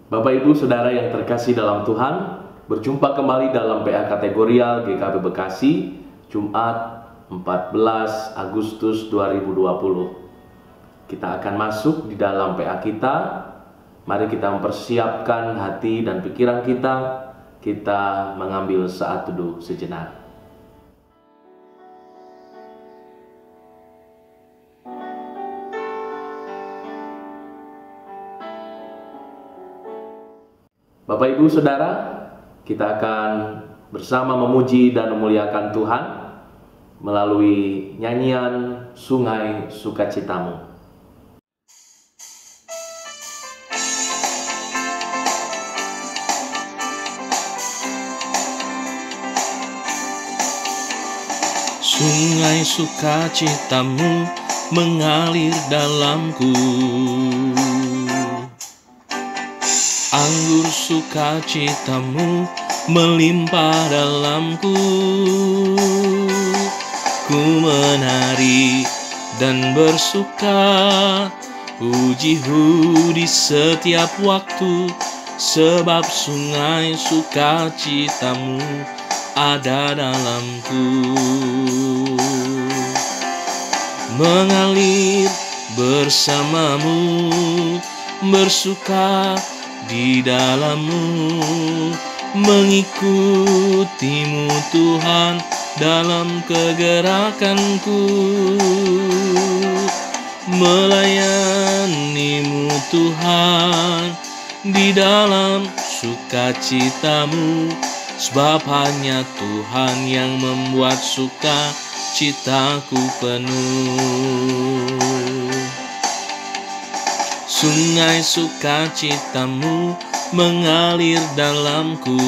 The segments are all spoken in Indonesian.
Bapak Ibu Saudara yang terkasih dalam Tuhan, berjumpa kembali dalam PA Kategorial GKB Bekasi, Jumat 14 Agustus 2020. Kita akan masuk di dalam PA kita. Mari kita mempersiapkan hati dan pikiran kita mengambil saat teduh sejenak. Bapak Ibu Saudara, kita akan bersama memuji dan memuliakan Tuhan melalui nyanyian Sungai Sukacitamu. Sungai sukacitamu mengalir dalamku, anggur sukacitamu melimpah dalamku. Ku menari dan bersuka, puji-hu di setiap waktu, sebab sungai sukacitamu ada dalamku. Mengalir bersamamu, bersuka di dalammu, mengikutimu Tuhan dalam kegerakanku, melayanimu Tuhan di dalam sukacitamu, sebab hanya Tuhan yang membuat sukacitaku penuh. Sungai sukacitamu mengalir dalamku,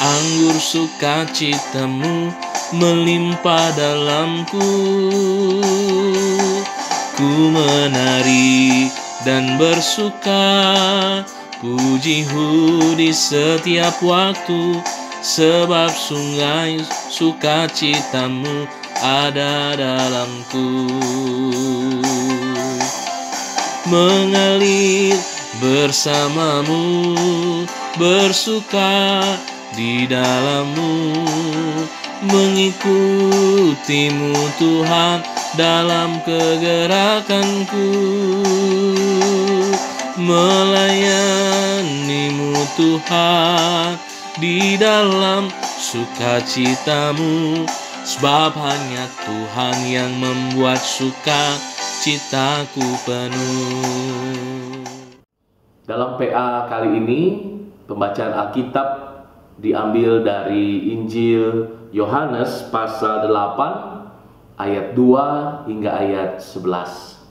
anggur sukacitamu melimpah dalamku. Ku menari dan bersuka, puji-hu di setiap waktu, sebab sungai sukacitamu ada dalamku. Mengalir bersamamu, bersuka di dalammu, mengikutimu Tuhan dalam kegerakanku, melayanimu Tuhan di dalam sukacitamu, sebab hanya Tuhan yang membuat sukacitaku penuh. Dalam PA kali ini, pembacaan Alkitab diambil dari Injil Yohanes pasal 8 ayat 2 hingga ayat 11.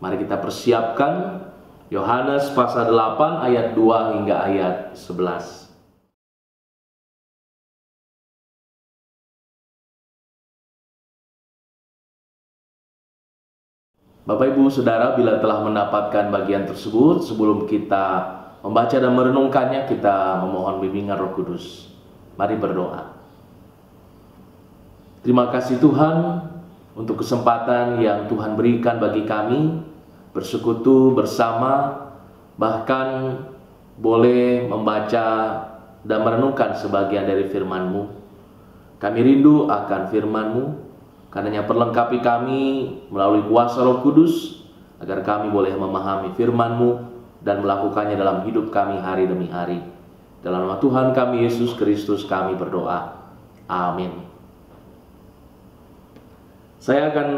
Mari kita persiapkan Yohanes pasal 8 ayat 2 hingga ayat 11. Bapak Ibu Saudara, bila telah mendapatkan bagian tersebut, sebelum kita membaca dan merenungkannya, kita memohon bimbingan Roh Kudus. Mari berdoa. Terima kasih Tuhan untuk kesempatan yang Tuhan berikan bagi kami bersekutu bersama, bahkan boleh membaca dan merenungkan sebagian dari firman-Mu. Kami rindu akan firman-Mu, karenanya perlengkapi kami melalui kuasa Roh Kudus, agar kami boleh memahami firman-Mu dan melakukannya dalam hidup kami hari demi hari. Dalam nama Tuhan kami Yesus Kristus kami berdoa. Amin. Saya akan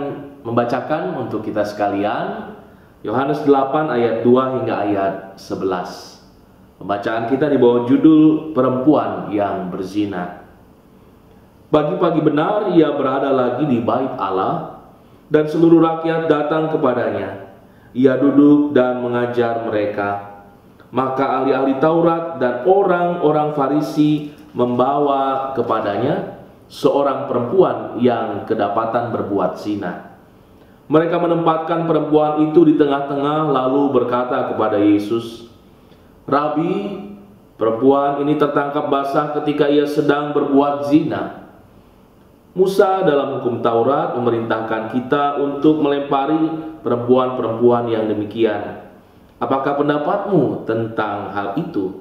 membacakan untuk kita sekalian Yohanes 8 ayat 2 hingga ayat 11. Pembacaan kita di bawah judul Perempuan yang Berzina. Pagi-pagi benar ia berada lagi di bait Allah, dan seluruh rakyat datang kepadanya. Ia duduk dan mengajar mereka. Maka ahli-ahli Taurat dan orang-orang Farisi membawa kepadanya seorang perempuan yang kedapatan berbuat zina. Mereka menempatkan perempuan itu di tengah-tengah lalu berkata kepada Yesus, "Rabi, perempuan ini tertangkap basah ketika ia sedang berbuat zina. Musa dalam hukum Taurat memerintahkan kita untuk melempari perempuan-perempuan yang demikian. Apakah pendapatmu tentang hal itu?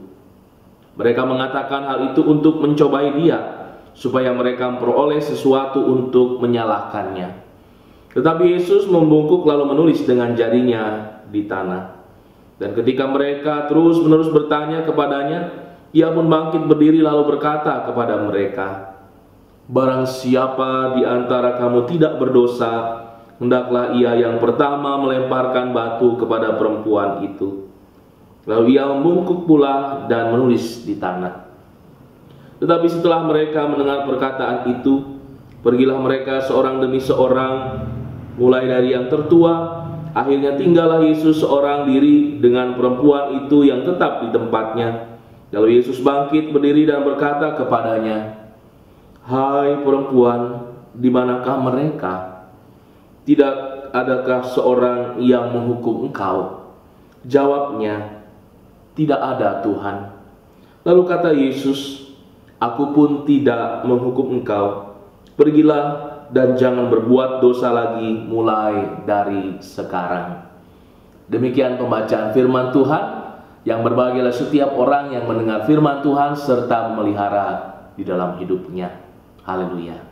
Mereka mengatakan hal itu untuk mencobai dia, supaya mereka memperoleh sesuatu untuk menyalahkannya. Tetapi Yesus membungkuk lalu menulis dengan jarinya di tanah. Dan ketika mereka terus-menerus bertanya kepadanya, ia pun bangkit berdiri lalu berkata kepada mereka, "Barang siapa di antara kamu tidak berdosa, hendaklah ia yang pertama melemparkan batu kepada perempuan itu." Lalu ia membungkuk pula dan menulis di tanah. Tetapi setelah mereka mendengar perkataan itu, pergilah mereka seorang demi seorang, mulai dari yang tertua. Akhirnya tinggallah Yesus seorang diri dengan perempuan itu yang tetap di tempatnya. Lalu Yesus bangkit berdiri dan berkata kepadanya, "Hai perempuan, di manakah mereka? Tidak adakah seorang yang menghukum engkau?" Jawabnya, "Tidak ada, Tuhan." Lalu kata Yesus, "Aku pun tidak menghukum engkau. Pergilah dan jangan berbuat dosa lagi mulai dari sekarang." Demikian pembacaan firman Tuhan. Yang berbahagialah setiap orang yang mendengar firman Tuhan serta memelihara di dalam hidupnya. Haleluya.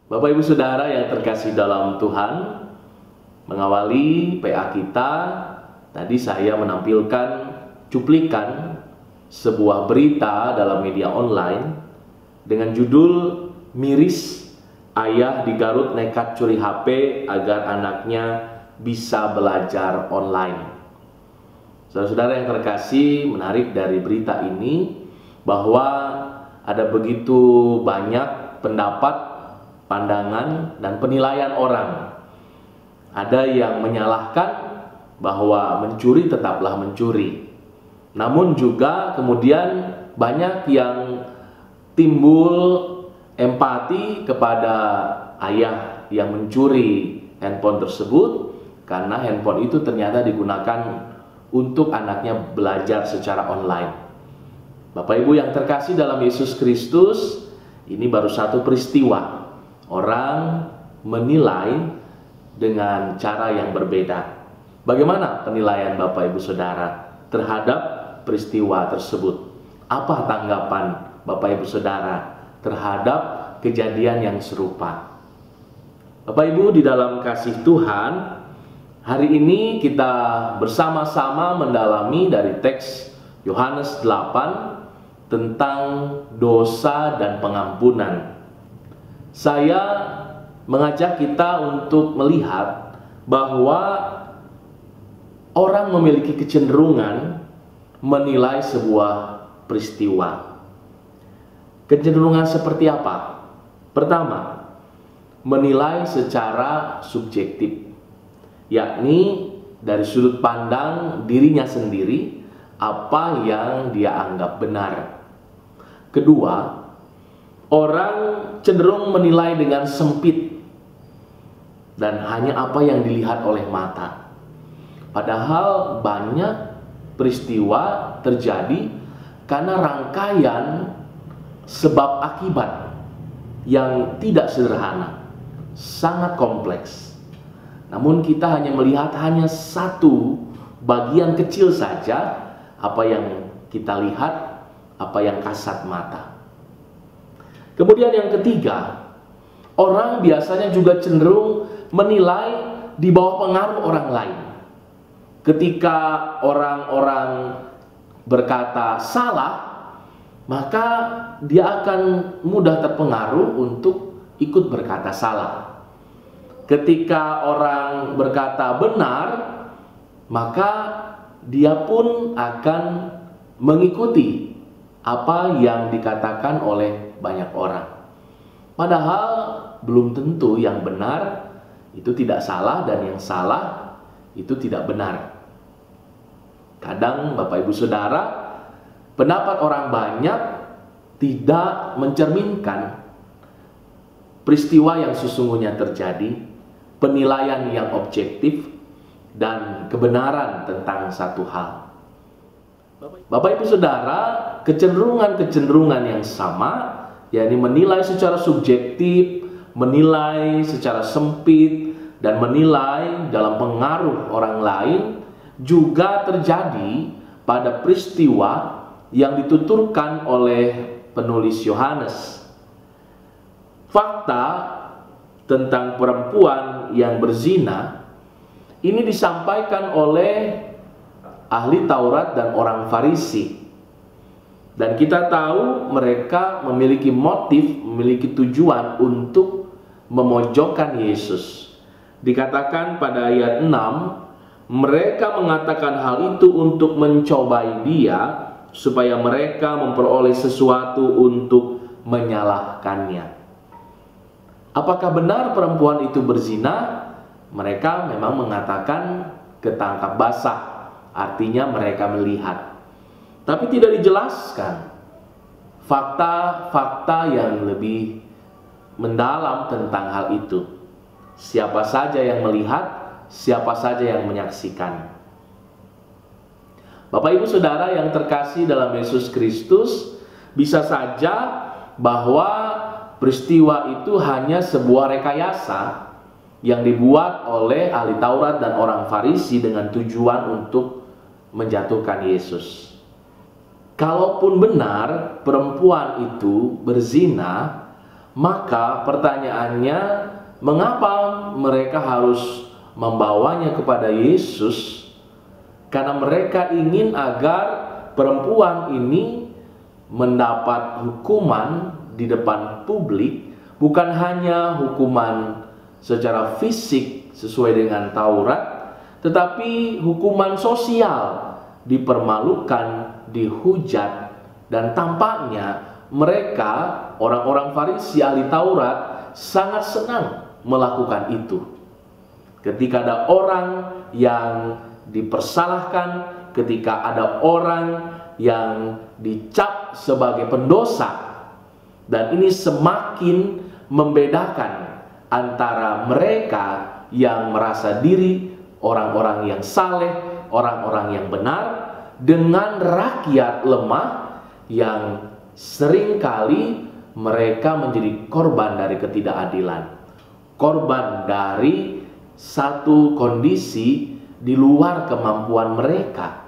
Bapak Ibu Saudara yang terkasih dalam Tuhan, mengawali PA kita, tadi saya menampilkan cuplikan sebuah berita dalam media online dengan judul "Miris, Ayah di Garut Nekat Curi HP Agar Anaknya Bisa Belajar Online". Saudara-saudara yang terkasih, menarik dari berita ini bahwa ada begitu banyak pendapat, pandangan, dan penilaian orang. Ada yang menyalahkan bahwa mencuri tetaplah mencuri. Namun juga kemudian banyak yang timbul empati kepada ayah yang mencuri handphone tersebut karena handphone itu ternyata digunakan untuk anaknya belajar secara online. Bapak Ibu yang terkasih dalam Yesus Kristus, ini baru satu peristiwa. Orang menilai dengan cara yang berbeda. Bagaimana penilaian Bapak Ibu Saudara terhadap peristiwa tersebut? Apa tanggapan Bapak Ibu Saudara terhadap kejadian yang serupa? Bapak Ibu di dalam kasih Tuhan, hari ini kita bersama-sama mendalami dari teks Yohanes 8 tentang dosa dan pengampunan. Saya mengajak kita untuk melihat bahwa orang memiliki kecenderungan menilai sebuah peristiwa. Kecenderungan seperti apa? Pertama, menilai secara subjektif, yakni dari sudut pandang dirinya sendiri, apa yang dia anggap benar. Kedua, orang cenderung menilai dengan sempit dan hanya apa yang dilihat oleh mata. Padahal banyak peristiwa terjadi karena rangkaian sebab akibat yang tidak sederhana, sangat kompleks. Namun kita hanya melihat hanya satu bagian kecil saja, apa yang kita lihat, apa yang kasat mata. Kemudian yang ketiga, orang biasanya juga cenderung menilai di bawah pengaruh orang lain. Ketika orang-orang berkata salah, maka dia akan mudah terpengaruh untuk ikut berkata salah. Ketika orang berkata benar, maka dia pun akan mengikuti apa yang dikatakan oleh banyak orang. Padahal belum tentu yang benar itu tidak salah dan yang salah itu tidak benar. Kadang Bapak Ibu Saudara, pendapat orang banyak tidak mencerminkan peristiwa yang sesungguhnya terjadi, penilaian yang objektif, dan kebenaran tentang satu hal. Bapak Ibu Saudara, kecenderungan-kecenderungan yang sama, yakni menilai secara subjektif, menilai secara sempit, dan menilai dalam pengaruh orang lain juga terjadi pada peristiwa yang dituturkan oleh penulis Yohanes. Fakta tentang perempuan yang berzina ini disampaikan oleh ahli Taurat dan orang Farisi. Dan kita tahu mereka memiliki motif, memiliki tujuan untuk memojokkan Yesus. Dikatakan pada ayat 6, mereka mengatakan hal itu untuk mencobai dia, supaya mereka memperoleh sesuatu untuk menyalahkannya. Apakah benar perempuan itu berzina? Mereka memang mengatakan ketangkap basah, artinya mereka melihat. Tapi tidak dijelaskan fakta-fakta yang lebih mendalam tentang hal itu. Siapa saja yang melihat, siapa saja yang menyaksikan. Bapak Ibu Saudara yang terkasih dalam Yesus Kristus, bisa saja bahwa peristiwa itu hanya sebuah rekayasa yang dibuat oleh ahli Taurat dan orang Farisi dengan tujuan untuk menjatuhkan Yesus. Kalaupun benar perempuan itu berzina, maka pertanyaannya, mengapa mereka harus membawanya kepada Yesus? Karena mereka ingin agar perempuan ini mendapat hukuman di depan publik, bukan hanya hukuman secara fisik sesuai dengan Taurat, tetapi hukuman sosial, dipermalukan, dihujat. Dan tampaknya mereka, orang-orang Farisi ahli Taurat, sangat senang melakukan itu. Ketika ada orang yang dipersalahkan, ketika ada orang yang dicap sebagai pendosa, dan ini semakin membedakan antara mereka yang merasa diri orang-orang yang saleh, orang-orang yang benar, dengan rakyat lemah yang seringkali mereka menjadi korban dari ketidakadilan, korban dari satu kondisi di luar kemampuan mereka.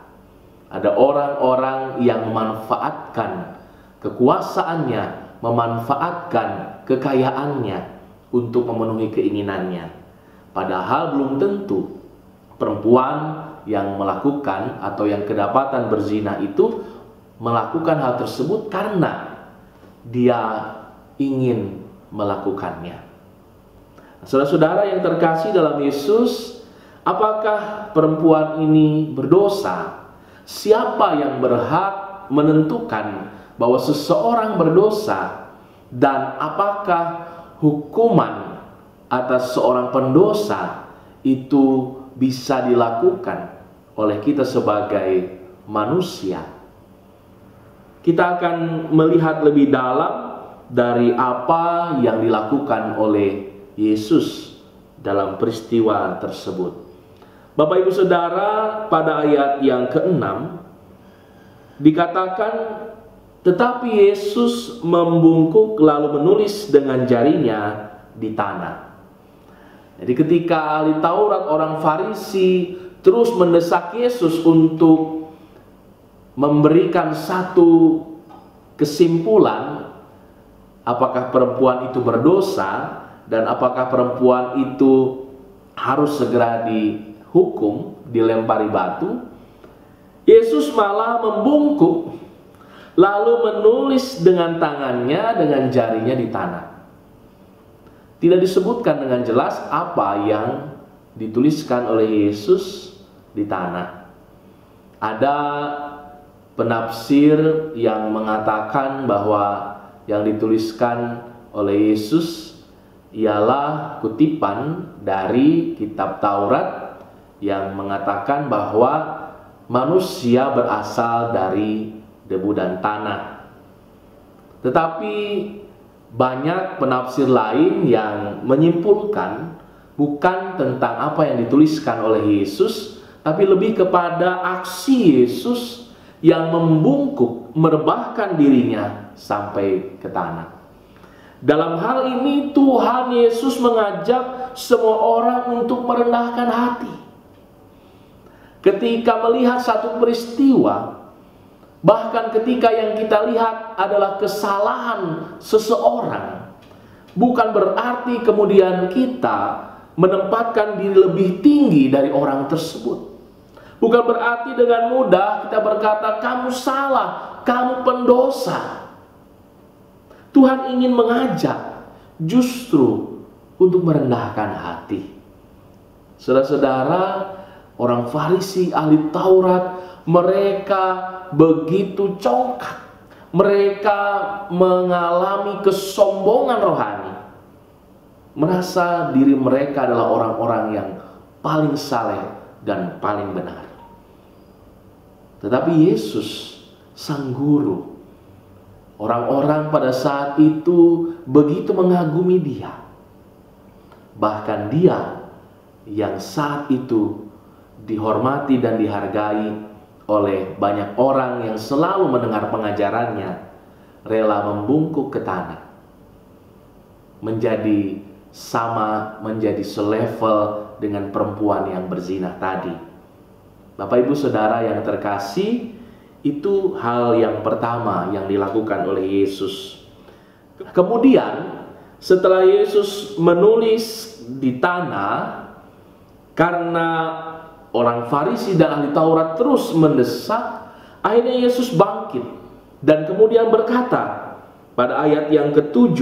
Ada orang-orang yang memanfaatkan kekuasaannya, memanfaatkan kekayaannya untuk memenuhi keinginannya. Padahal belum tentu perempuan yang melakukan atau yang kedapatan berzina itu melakukan hal tersebut karena dia ingin melakukannya. Saudara-saudara yang terkasih dalam Yesus, apakah perempuan ini berdosa? Siapa yang berhak menentukan bahwa seseorang berdosa? Dan apakah hukuman atas seorang pendosa itu bisa dilakukan oleh kita sebagai manusia? Kita akan melihat lebih dalam dari apa yang dilakukan oleh Yesus dalam peristiwa tersebut. Bapak Ibu Saudara, pada ayat yang ke-6 dikatakan, tetapi Yesus membungkuk lalu menulis dengan jarinya di tanah. Jadi ketika ahli Taurat, orang Farisi terus mendesak Yesus untuk memberikan satu kesimpulan, apakah perempuan itu berdosa dan apakah perempuan itu harus segera dihukum, dilempari batu, Yesus malah membungkuk lalu menulis dengan tangannya, dengan jarinya di tanah. Tidak disebutkan dengan jelas apa yang dituliskan oleh Yesus di tanah. Ada penafsir yang mengatakan bahwa yang dituliskan oleh Yesus ialah kutipan dari kitab Taurat yang mengatakan bahwa manusia berasal dari debu dan tanah. Tetapi banyak penafsir lain yang menyimpulkan bukan tentang apa yang dituliskan oleh Yesus, tapi lebih kepada aksi Yesus yang membungkuk, merebahkan dirinya sampai ke tanah. Dalam hal ini Tuhan Yesus mengajak semua orang untuk merendahkan hati. Ketika melihat satu peristiwa, bahkan ketika yang kita lihat adalah kesalahan seseorang, bukan berarti kemudian kita menempatkan diri lebih tinggi dari orang tersebut. Bukan berarti dengan mudah kita berkata, kamu salah, kamu pendosa. Tuhan ingin mengajak justru untuk merendahkan hati. Saudara-saudara, orang Farisi, ahli Taurat, mereka begitu congkak. Mereka mengalami kesombongan rohani. Merasa diri mereka adalah orang-orang yang paling saleh dan paling benar. Tetapi Yesus, sang guru, orang-orang pada saat itu begitu mengagumi dia. Bahkan dia yang saat itu dihormati dan dihargai oleh banyak orang yang selalu mendengar pengajarannya, rela membungkuk ke tanah, menjadi selevel dengan perempuan yang berzina tadi. Bapak Ibu Saudara yang terkasih, itu hal yang pertama yang dilakukan oleh Yesus. Kemudian setelah Yesus menulis di tanah, karena orang Farisi dan ahli Taurat terus mendesak, akhirnya Yesus bangkit dan kemudian berkata pada ayat yang ke-7,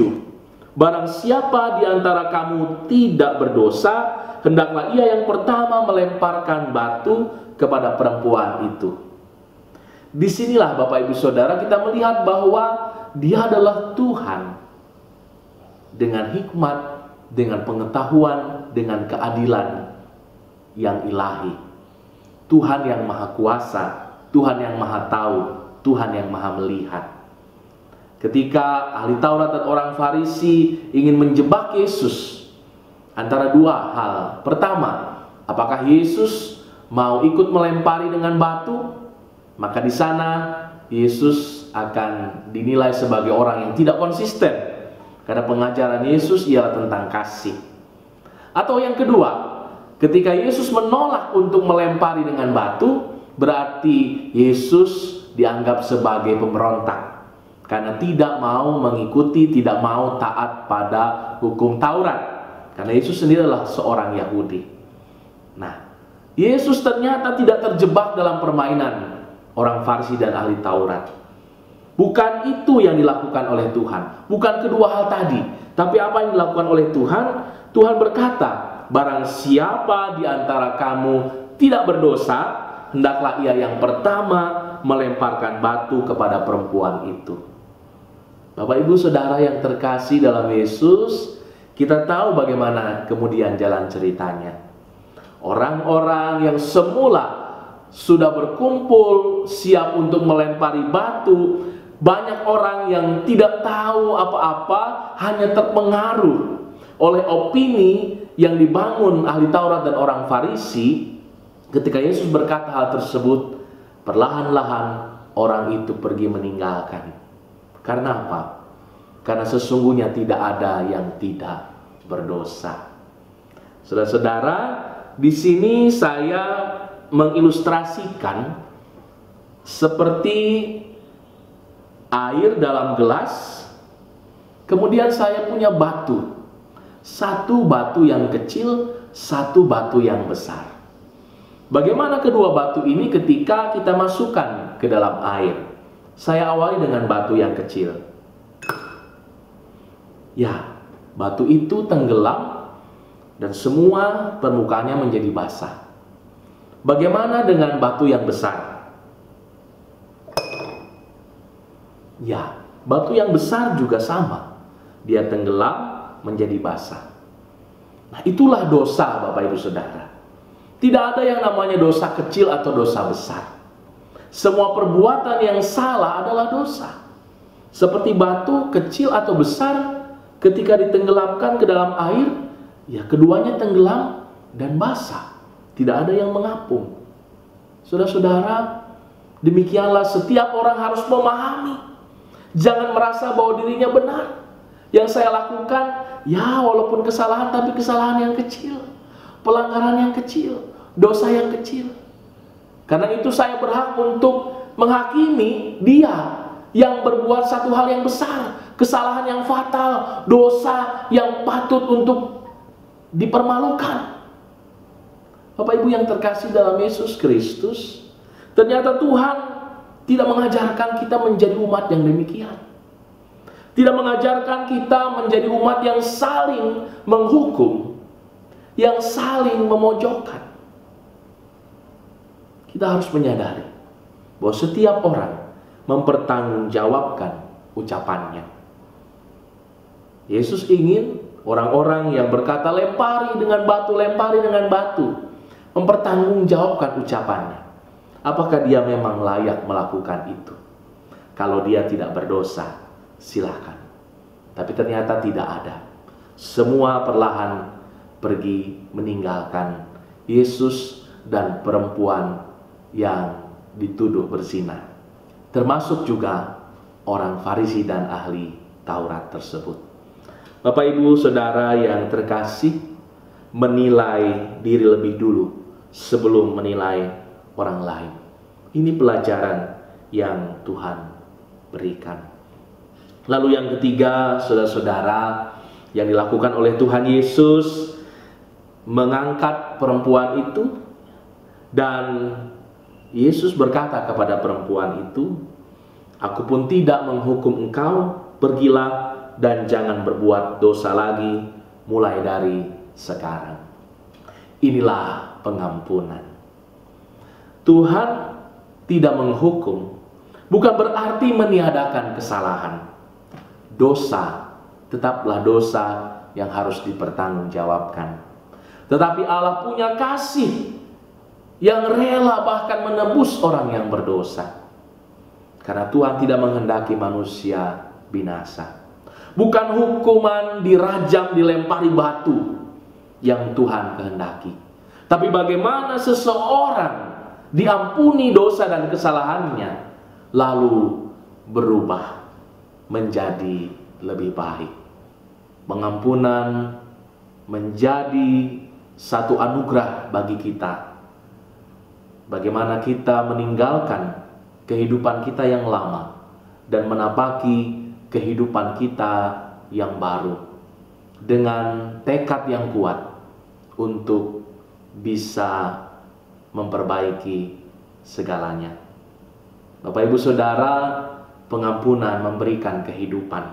barang siapa di antara kamu tidak berdosa, hendaklah ia yang pertama melemparkan batu kepada perempuan itu. Disinilah Bapak Ibu Saudara kita melihat bahwa dia adalah Tuhan dengan hikmat, dengan pengetahuan, dengan keadilan yang ilahi. Tuhan yang maha kuasa, Tuhan yang maha tahu, Tuhan yang maha melihat. Ketika ahli Taurat dan orang Farisi ingin menjebak Yesus antara dua hal. Pertama, apakah Yesus mau ikut melempari dengan batu? Maka di sana Yesus akan dinilai sebagai orang yang tidak konsisten, karena pengajaran Yesus ialah tentang kasih. Atau yang kedua, ketika Yesus menolak untuk melempari dengan batu, berarti Yesus dianggap sebagai pemberontak, karena tidak mau mengikuti, tidak mau taat pada hukum Taurat, karena Yesus sendiri adalah seorang Yahudi. Nah, Yesus ternyata tidak terjebak dalam permainan orang Farisi dan ahli Taurat. Bukan itu yang dilakukan oleh Tuhan, bukan kedua hal tadi. Tapi apa yang dilakukan oleh Tuhan? Tuhan berkata, barang siapa di antara kamu tidak berdosa, hendaklah ia yang pertama melemparkan batu kepada perempuan itu. Bapak Ibu Saudara yang terkasih dalam Yesus, kita tahu bagaimana kemudian jalan ceritanya. Orang-orang yang semula sudah berkumpul siap untuk melempari batu, banyak orang yang tidak tahu apa-apa, hanya terpengaruh oleh opini yang dibangun ahli Taurat dan orang Farisi. Ketika Yesus berkata hal tersebut, perlahan-lahan orang itu pergi meninggalkan. Karena apa? Karena sesungguhnya tidak ada yang tidak berdosa. Saudara-saudara, di sini saya mengilustrasikan seperti air dalam gelas, kemudian saya punya batu. Satu batu yang kecil, satu batu yang besar. Bagaimana kedua batu ini ketika kita masukkan ke dalam air? Saya awali dengan batu yang kecil. Ya, batu itu tenggelam dan semua permukaannya menjadi basah. Bagaimana dengan batu yang besar? Ya, batu yang besar juga sama. Dia tenggelam menjadi basah. Nah, itulah dosa Bapak Ibu Saudara. Tidak ada yang namanya dosa kecil atau dosa besar. Semua perbuatan yang salah adalah dosa. Seperti batu kecil atau besar, ketika ditenggelamkan ke dalam air, Ya, keduanya tenggelam dan basah. Tidak ada yang mengapung. Saudara-saudara, demikianlah setiap orang harus memahami. Jangan merasa bahwa dirinya benar. Yang saya lakukan, ya walaupun kesalahan, tapi kesalahan yang kecil. Pelanggaran yang kecil. Dosa yang kecil. Karena itu saya berhak untuk menghakimi dia yang berbuat satu hal yang besar. Kesalahan yang fatal. Dosa yang patut untuk dipermalukan. Bapak Ibu yang terkasih dalam Yesus Kristus, ternyata Tuhan tidak mengajarkan kita menjadi umat yang demikian. Tidak mengajarkan kita menjadi umat yang saling menghukum, yang saling memojokkan. Kita harus menyadari bahwa setiap orang mempertanggungjawabkan ucapannya. Yesus ingin orang-orang yang berkata lempari dengan batu, mempertanggungjawabkan ucapannya. Apakah dia memang layak melakukan itu? Kalau dia tidak berdosa, silakan. Tapi ternyata tidak ada. Semua perlahan pergi meninggalkan Yesus dan perempuan yang dituduh berzina. Termasuk juga orang Farisi dan ahli Taurat tersebut. Bapak Ibu Saudara yang terkasih, menilai diri lebih dulu sebelum menilai orang lain. Ini pelajaran yang Tuhan berikan. Lalu yang ketiga, saudara-saudara, yang dilakukan oleh Tuhan Yesus, mengangkat perempuan itu, dan Yesus berkata kepada perempuan itu, "Aku pun tidak menghukum engkau, pergilah dan jangan berbuat dosa lagi mulai dari sekarang." Inilah pengampunan. Tuhan tidak menghukum bukan berarti meniadakan kesalahan. Dosa tetaplah dosa yang harus dipertanggungjawabkan. Tetapi Allah punya kasih yang rela bahkan menebus orang yang berdosa. Karena Tuhan tidak menghendaki manusia binasa. Bukan hukuman dirajam, dilempari batu yang Tuhan kehendaki. Tapi bagaimana seseorang diampuni dosa dan kesalahannya, lalu berubah menjadi lebih baik. Pengampunan menjadi satu anugerah bagi kita. Bagaimana kita meninggalkan kehidupan kita yang lama dan menapaki kehidupan kita yang baru dengan tekad yang kuat untuk bisa memperbaiki segalanya. Bapak Ibu Saudara, pengampunan memberikan kehidupan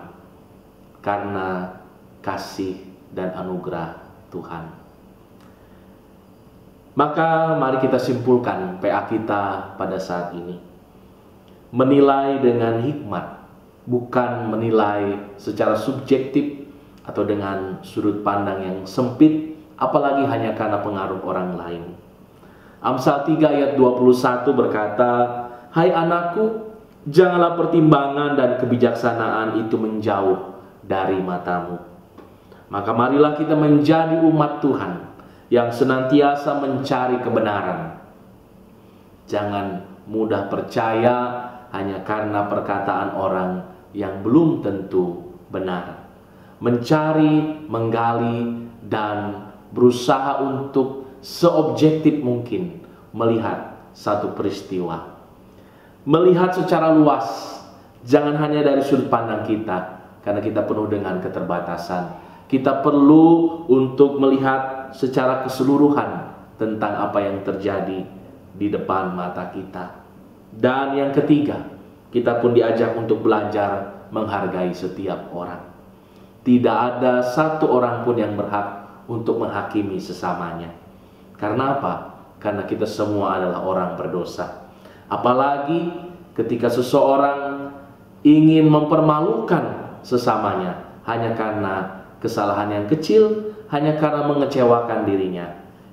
karena kasih dan anugerah Tuhan. Maka mari kita simpulkan PA kita pada saat ini. Menilai dengan hikmat, bukan menilai secara subjektif atau dengan sudut pandang yang sempit, apalagi hanya karena pengaruh orang lain. Amsal 3 ayat 21 berkata, "Hai anakku, janganlah pertimbangan dan kebijaksanaan itu menjauh dari matamu." Maka marilah kita menjadi umat Tuhan yang senantiasa mencari kebenaran. Jangan mudah percaya hanya karena perkataan orang yang belum tentu benar. Mencari, menggali, dan berusaha untuk seobjektif mungkin melihat satu peristiwa. Melihat secara luas, jangan hanya dari sudut pandang kita, karena kita penuh dengan keterbatasan. Kita perlu untuk melihat secara keseluruhan tentang apa yang terjadi di depan mata kita. Dan yang ketiga, kita pun diajak untuk belajar menghargai setiap orang. Tidak ada satu orang pun yang berhak untuk menghakimi sesamanya. Karena apa? Karena kita semua adalah orang berdosa. Apalagi ketika seseorang ingin mempermalukan sesamanya hanya karena kesalahan yang kecil, hanya karena mengecewakan dirinya.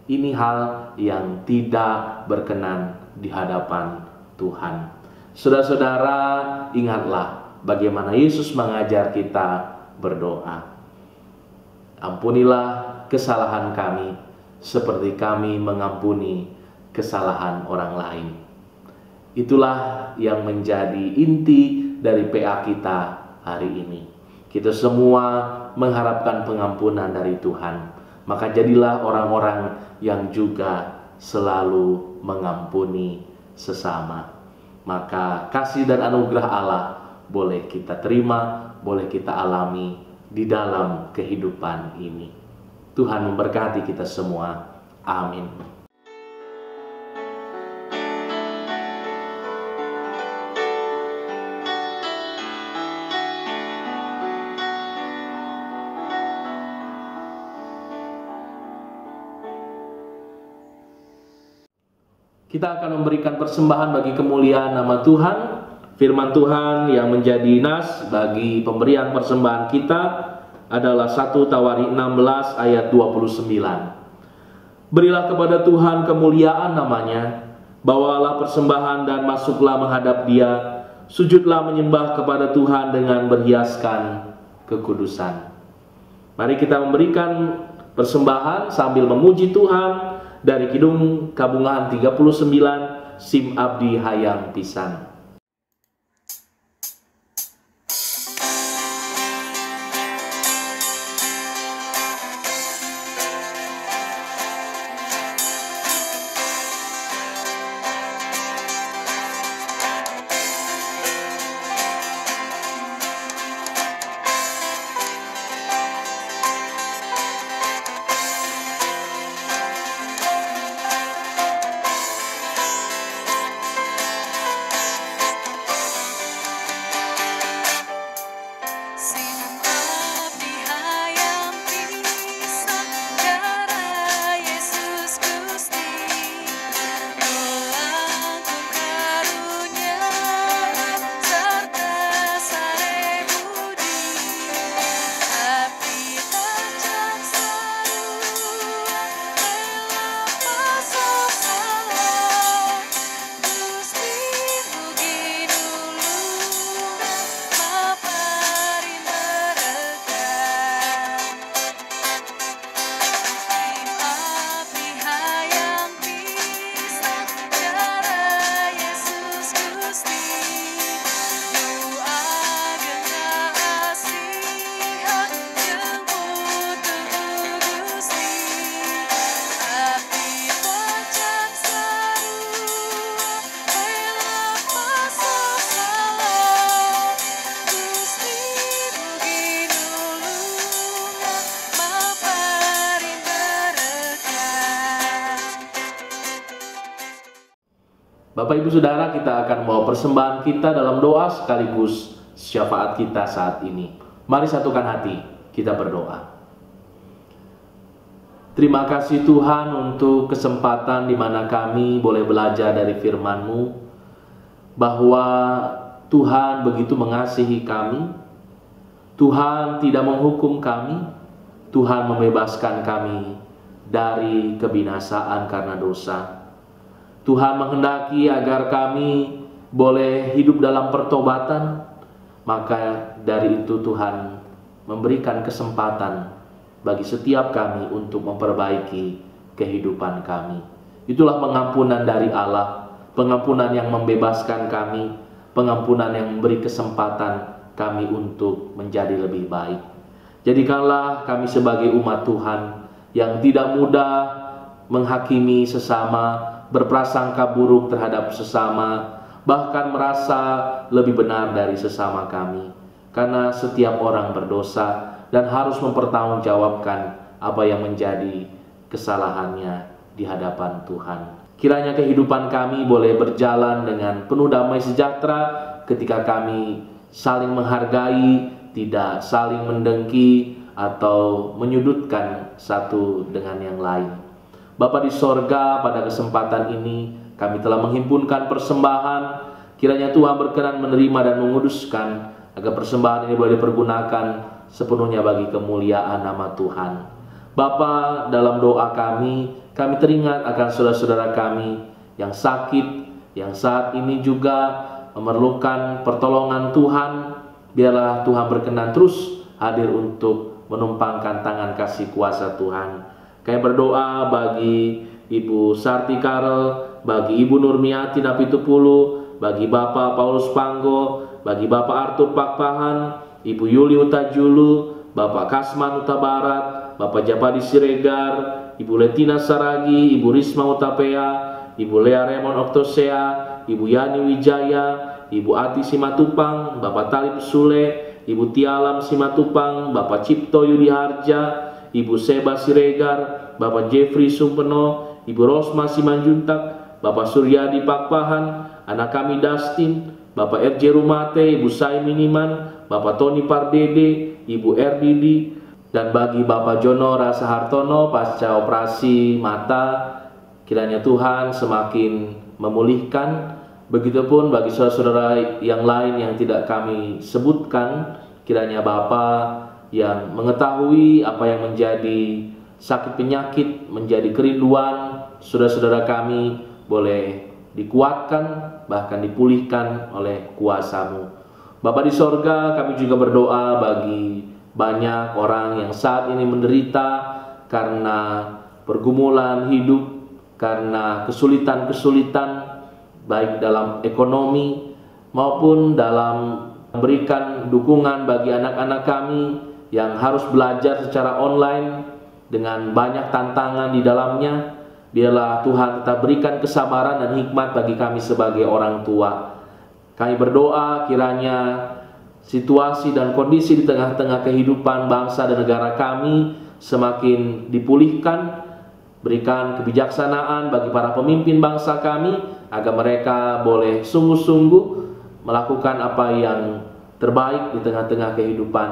Ini hal yang tidak berkenan di hadapan Tuhan. Saudara-saudara, ingatlah bagaimana Yesus mengajar kita berdoa. Ampunilah kesalahan kami, seperti kami mengampuni kesalahan orang lain. Itulah yang menjadi inti dari PA kita hari ini. Kita semua mengharapkan pengampunan dari Tuhan. Maka jadilah orang-orang yang juga selalu mengampuni sesama. Maka kasih dan anugerah Allah boleh kita terima, boleh kita alami di dalam kehidupan ini. Tuhan memberkati kita semua. Amin. Kita akan memberikan persembahan bagi kemuliaan nama Tuhan. Firman Tuhan yang menjadi nas bagi pemberian persembahan kita adalah 1 Tawari 16 ayat 29. Berilah kepada Tuhan kemuliaan namanya, bawalah persembahan dan masuklah menghadap Dia, sujudlah menyembah kepada Tuhan dengan berhiaskan kekudusan. Mari kita memberikan persembahan sambil memuji Tuhan dari Kidung Kabungan 39, Sim Abdi Hayang Pisan. Bapak Ibu Saudara, kita akan membawa persembahan kita dalam doa sekaligus syafaat kita saat ini. Mari satukan hati, kita berdoa. Terima kasih Tuhan untuk kesempatan di mana kami boleh belajar dari firman-Mu, bahwa Tuhan begitu mengasihi kami, Tuhan tidak menghukum kami, Tuhan membebaskan kami dari kebinasaan karena dosa. Tuhan menghendaki agar kami boleh hidup dalam pertobatan, maka dari itu Tuhan memberikan kesempatan bagi setiap kami untuk memperbaiki kehidupan kami. Itulah pengampunan dari Allah, pengampunan yang membebaskan kami, pengampunan yang memberi kesempatan kami untuk menjadi lebih baik. Jadikanlah kami sebagai umat Tuhan yang tidak mudah menghakimi sesama, berprasangka buruk terhadap sesama, bahkan merasa lebih benar dari sesama kami. Karena setiap orang berdosa dan harus mempertanggungjawabkan apa yang menjadi kesalahannya di hadapan Tuhan. Kiranya kehidupan kami boleh berjalan dengan penuh damai sejahtera ketika kami saling menghargai, tidak saling mendengki atau menyudutkan satu dengan yang lain. Bapa di sorga, pada kesempatan ini kami telah menghimpunkan persembahan. Kiranya Tuhan berkenan menerima dan menguduskan, agar persembahan ini boleh dipergunakan sepenuhnya bagi kemuliaan nama Tuhan. Bapa, dalam doa kami teringat akan saudara-saudara kami yang sakit, yang saat ini juga memerlukan pertolongan Tuhan. Biarlah Tuhan berkenan terus hadir untuk menumpangkan tangan kasih kuasa Tuhan. Kami berdoa bagi Ibu Sarti Karel, bagi Ibu Nurmiati Napitupulu, bagi Bapak Paulus Panggo, bagi Bapak Arthur Pakpahan, Ibu Yuli Utajulu, Bapak Kasman Utabarat, Bapak Japadi Siregar, Ibu Letina Saragi, Ibu Risma Utapea, Ibu Lea Remon Oktosea, Ibu Yani Wijaya, Ibu Ati Simatupang, Bapak Talib Sule, Ibu Tialam Simatupang, Bapak Cipto Yudi Harja, Ibu Seba Siregar, Bapak Jeffrey Sumpeno, Ibu Rosma Simanjuntak, Bapak Suryadi Pakpahan, anak kami Dustin, Bapak RJ Rumate, Ibu Sai Miniman, Bapak Tony Pardede, Ibu RDD, dan bagi Bapak Jono Rasa Hartono pasca operasi mata, kiranya Tuhan semakin memulihkan. Begitupun bagi saudara-saudara yang lain yang tidak kami sebutkan, kiranya Bapa yang mengetahui apa yang menjadi sakit penyakit, menjadi kerinduan saudara-saudara kami, boleh dikuatkan, bahkan dipulihkan oleh kuasa-Mu. Bapa di sorga, kami juga berdoa bagi banyak orang yang saat ini menderita karena pergumulan hidup, karena kesulitan-kesulitan baik dalam ekonomi maupun dalam memberikan dukungan bagi anak-anak kami yang harus belajar secara online dengan banyak tantangan di dalamnya. Biarlah Tuhan tetap berikan kesabaran dan hikmat bagi kami sebagai orang tua. Kami berdoa kiranya situasi dan kondisi di tengah-tengah kehidupan bangsa dan negara kami semakin dipulihkan. Berikan kebijaksanaan bagi para pemimpin bangsa kami agar mereka boleh sungguh-sungguh melakukan apa yang terbaik di tengah-tengah kehidupan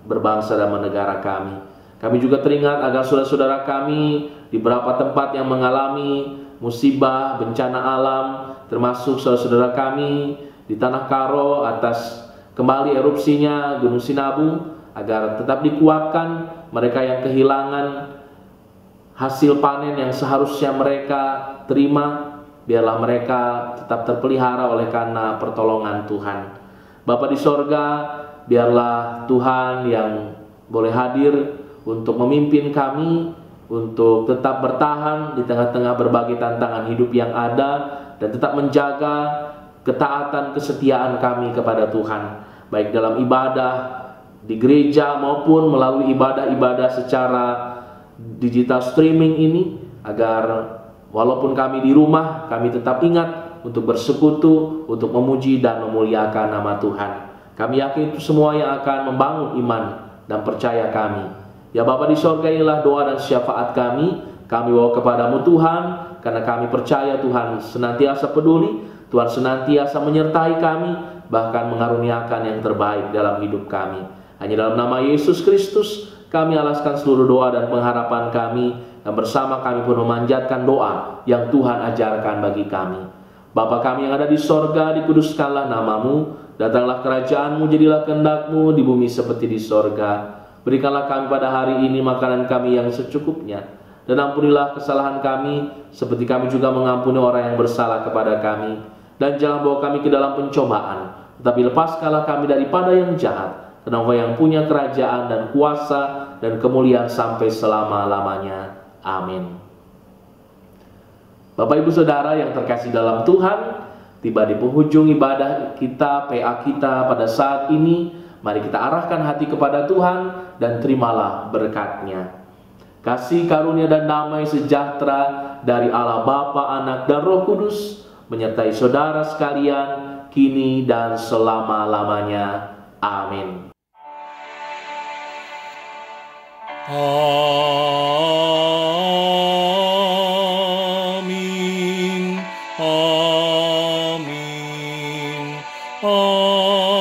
berbangsa dan bernegara kami. Kami juga teringat agar saudara-saudara kami di beberapa tempat yang mengalami musibah, bencana alam, termasuk saudara-saudara kami di Tanah Karo atas kembali erupsinya Gunung Sinabung, agar tetap dikuatkan mereka yang kehilangan hasil panen yang seharusnya mereka terima. Biarlah mereka tetap terpelihara oleh karena pertolongan Tuhan. Bapa di sorga, biarlah Tuhan yang boleh hadir untuk memimpin kami, untuk tetap bertahan di tengah-tengah berbagai tantangan hidup yang ada, dan tetap menjaga ketaatan kesetiaan kami kepada Tuhan, baik dalam ibadah di gereja maupun melalui ibadah-ibadah secara digital streaming ini, agar walaupun kami di rumah, kami tetap ingat untuk bersekutu, untuk memuji dan memuliakan nama Tuhan. Kami yakin itu semua yang akan membangun iman dan percaya kami. Ya Bapa di sorga, inilah doa dan syafaat kami. Kami bawa kepadamu Tuhan, karena kami percaya Tuhan senantiasa peduli, Tuhan senantiasa menyertai kami, bahkan mengaruniakan yang terbaik dalam hidup kami. Hanya dalam nama Yesus Kristus kami alaskan seluruh doa dan pengharapan kami, dan bersama kami pun memanjatkan doa yang Tuhan ajarkan bagi kami. Bapa kami yang ada di sorga, dikuduskanlah namamu, datanglah kerajaanmu, jadilah kehendak-Mu di bumi seperti di sorga. Berikanlah kami pada hari ini makanan kami yang secukupnya, dan ampunilah kesalahan kami seperti kami juga mengampuni orang yang bersalah kepada kami. Dan jangan bawa kami ke dalam pencobaan, tetapi lepaskanlah kami daripada yang jahat. Karena Engkau yang punya kerajaan dan kuasa dan kemuliaan sampai selama-lamanya. Amin. Bapak Ibu Saudara yang terkasih dalam Tuhan, tiba di penghujung ibadah kita, PA kita pada saat ini. Mari kita arahkan hati kepada Tuhan dan terimalah berkat-Nya. Kasih karunia dan damai sejahtera dari Allah Bapa, Anak dan Roh Kudus menyertai saudara sekalian kini dan selama-lamanya. Amin. Amin. Amin. Amin.